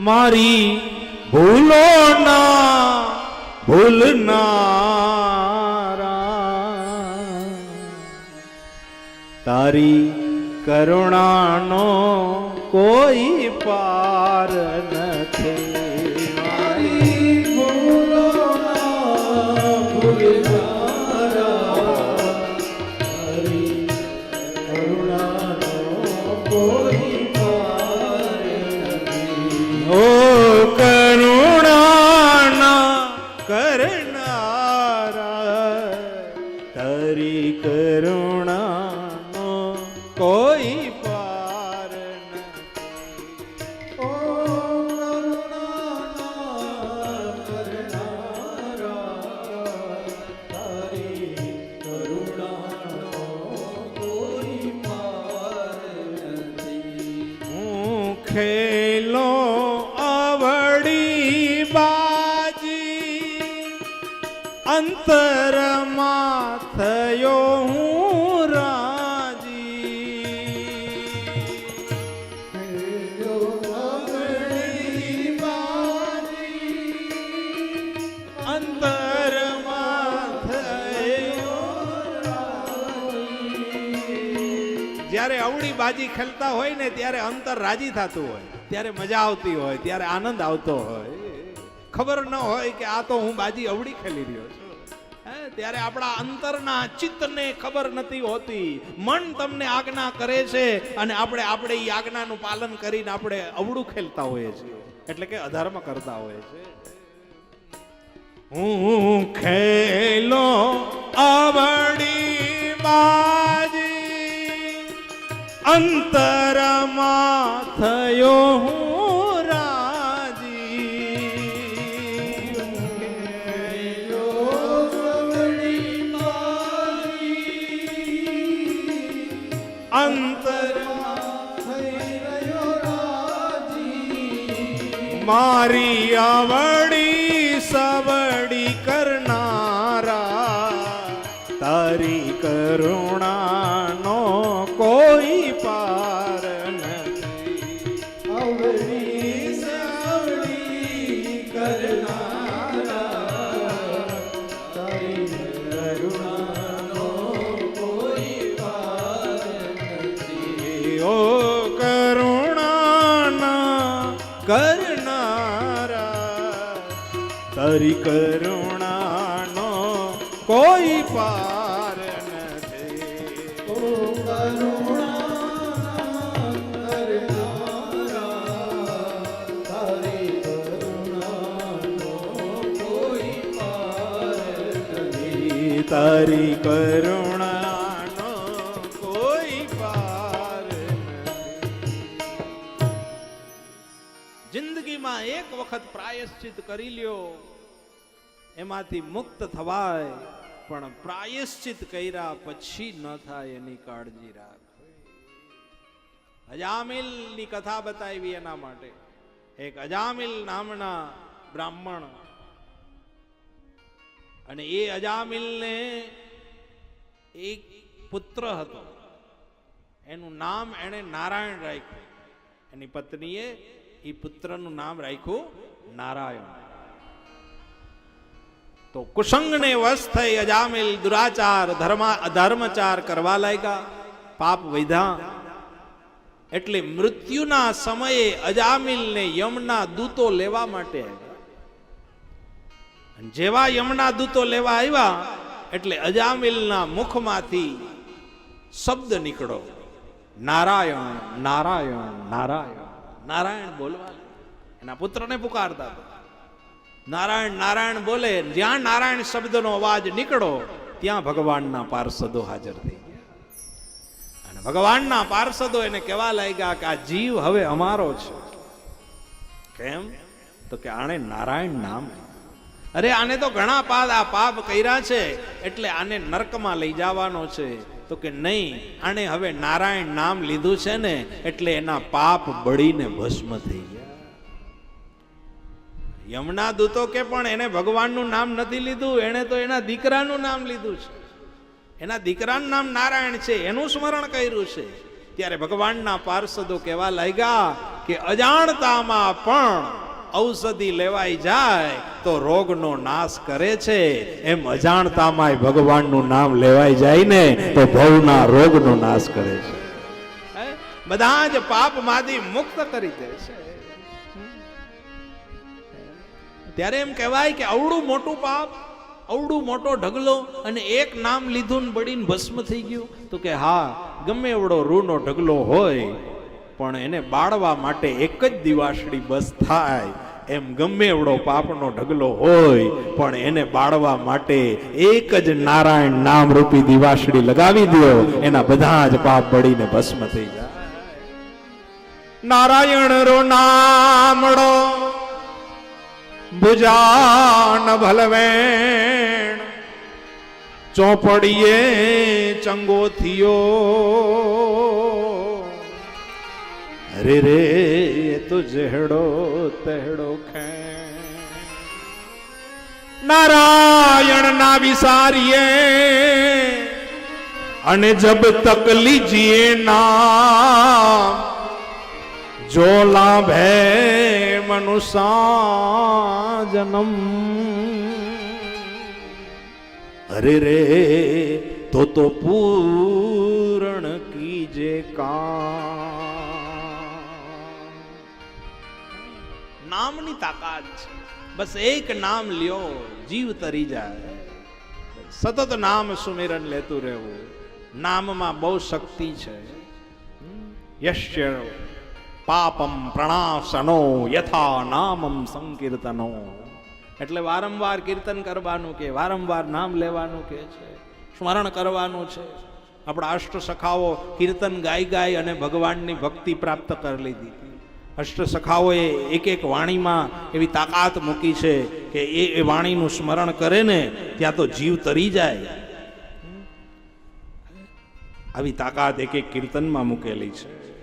મારી ભૂલો ના ભૂલનારા, તારી કરુણાનો કોઈ પાર નથી. મારી ભૂલો ના ભૂલનારા, તારી કરુણાનો કોઈ પાર નથી. ઓ કરુણાના કરનારા, તારી કરુણાનો કોઈ પાર નથી. ઓ કરુણાના કરનારા, તારી કરુણાનો કોઈ પાર નથી. હું ખેલો આવડી બાજી, અંતરમાં થયો હું રાજી. ખેલો આવડી બાજી, અંતરમાં થયો રાજી. જ્યારે અવળી બાજી ખેલતા હોય ને ત્યારે અંતર રાજી થતું હોય, ત્યારે મજા આવતી હોય, ત્યારે આનંદ આવતો હોય. ખબર ન હોય કે આ તો હું બાજી અવળી ખેલી રહ્યો છું. ત્યારે આપણા અંતરના ચિત્તને ખબર નથી હોતી. મન તમને આજ્ઞા કરે છે અને આપણે એ આજ્ઞાનું પાલન કરીને આપણે અવળું ખેલતા હોઈએ છીએ, એટલે કે અધર્મ કરતા હોઈએ છીએ. હું ખેલો આવડી બાજી, અંતરમાં થયો હું મારી આવડી સવડી કરનારા, તારી કરુણાનો કોઈ પાર નથી. આવડી સવડી કરનારા, તારી કરુણાનો કોઈ પાર નથી. ઓ કરુણાના કરનારા, તારી કરુણાનો કોઈ પાર નથી. ઓ કરુણાના કરનારા, તારી કરુણાનો કોઈ પાર નથી. તારી કરુણાનો કોઈ પાર નથી. જિંદગીમાં એક વખત પ્રાયશ્ચિત કરી લ્યો, એમાંથી મુક્ત થવાય, પણ પ્રાયશ્ચિત કર્યા પછી ન થાય એની કાળજી રાખ. અજામિલ ની કથા બતાવી એના માટે. એક અજામિલ નામના બ્રાહ્મણ, અને એ અજામિલ ને એક પુત્ર હતો. એનું નામ એને નારાયણ રાખ્યું. એની પત્નીએ એ પુત્રનું નામ રાખ્યું નારાયણ. તો કુસંગને વશ થઈ અજામિલ દુરાચાર અધર્મચાર કરવા લાગ્યા, પાપ વધ્યા. એટલે મૃત્યુના સમયે અજામિલને યમના દૂતો લેવા માટે આવ્યા. જેવા યમના દૂતો લેવા આવ્યા એટલે અજામિલના મુખમાંથી શબ્દ નીકળો, નારાયણ નારાયણ નારાયણ. નારાયણ બોલવા એના પુત્રને પુકારતા હતા. નારાયણ નારાયણ બોલે, જ્યાં નારાયણ શબ્દનો અવાજ નીકળો ત્યાં ભગવાનના પાર્ષદો હાજર થઈ ગયા. અને ભગવાનના પાર્ષદો એને કહેવા લાગ્યા કે આ જીવ હવે અમારો છે. કેમ? તો કે આણે નારાયણ નામ, અરે આને તો ઘણા પાપ કર્યા છે એટલે આને નરકમાં લઈ જવાનો છે. તો કે નહીં, આણે હવે નારાયણ નામ લીધું છે ને એટલે એના પાપ બળીને ભસ્મ થઈ ગયા. યમના દૂતો કે પણ એને ભગવાનનું નામ નથી લીધું, એને તો એના દીકરાનું નામ લીધું છે. એના દીકરાનું નામ નારાયણ છે, એનું સ્મરણ કર્યું છે. ત્યારે ભગવાનના પાર્ષદો કહેવા લાગ્યા કે અજાણતામાં પણ ઔષધિ લેવાઈ જાય તો રોગનો નાશ કરે છે, એમ અજાણતામાં ભગવાનનું નામ લેવાઈ જાય ને તો ભવના રોગનો નાશ કરે છે, બધા જ પાપમાંથી મુક્ત કરી દે છે. ત્યારે એમ કહેવાય કે અવડું મોટું પાપ, અવડું મોટો ઢગલો, અને એક નામ લીધું ને બળીને ભસ્મ થઈ ગયું. તો કે હા, ગમે એવડો રૂનો ઢગલો હોય પણ એને બાળવા માટે એક જ દિવાસળી બસ થાય, એમ ગમે એવડો પાપનો ઢગલો હોય પણ એને બાળવા માટે એક જ નારાયણ નામ રૂપી દિવાસળી લગાવી દો, એના બધા જ પાપ બળીને ભસ્મ થઈ જાય. નારાયણ રો નામડો ભુજાન ભલવેણ ચોપડીએ ચંગો થયો, રે રે તો જેહડો તેહડો ખે. નારાયણ ના વિસારીએ અને જબ તક લીજીએ નામ, જો લાભે મનુષ્ય જન્મ, અરે રે તો પૂર્ણ કીજે કામ. નામની તાકાત છે, બસ એક નામ લ્યો જીવ તરી જાય. સતત નામ સુમિરન લેતું રહેવું, નામમાં બહુ શક્તિ છે. યશ્ય પાપમ પ્રણાશનો યથા નામમ સંકીર્તનો. એટલે વારંવાર કીર્તન કરવાનું કે વારંવાર નામ લેવાનું કે છે, સ્મરણ કરવાનું છે. આપણા અષ્ટ સખાઓ કીર્તન ગાઈ અને ભગવાનની ભક્તિ પ્રાપ્ત કરી લીધી. અષ્ટ સખાઓએ એક એક વાણીમાં એવી તાકાત મૂકી છે કે એ વાણીનું સ્મરણ કરે ને ત્યાં તો જીવ તરી જાય. આવી તાકાત એક એક કીર્તનમાં મૂકેલી છે.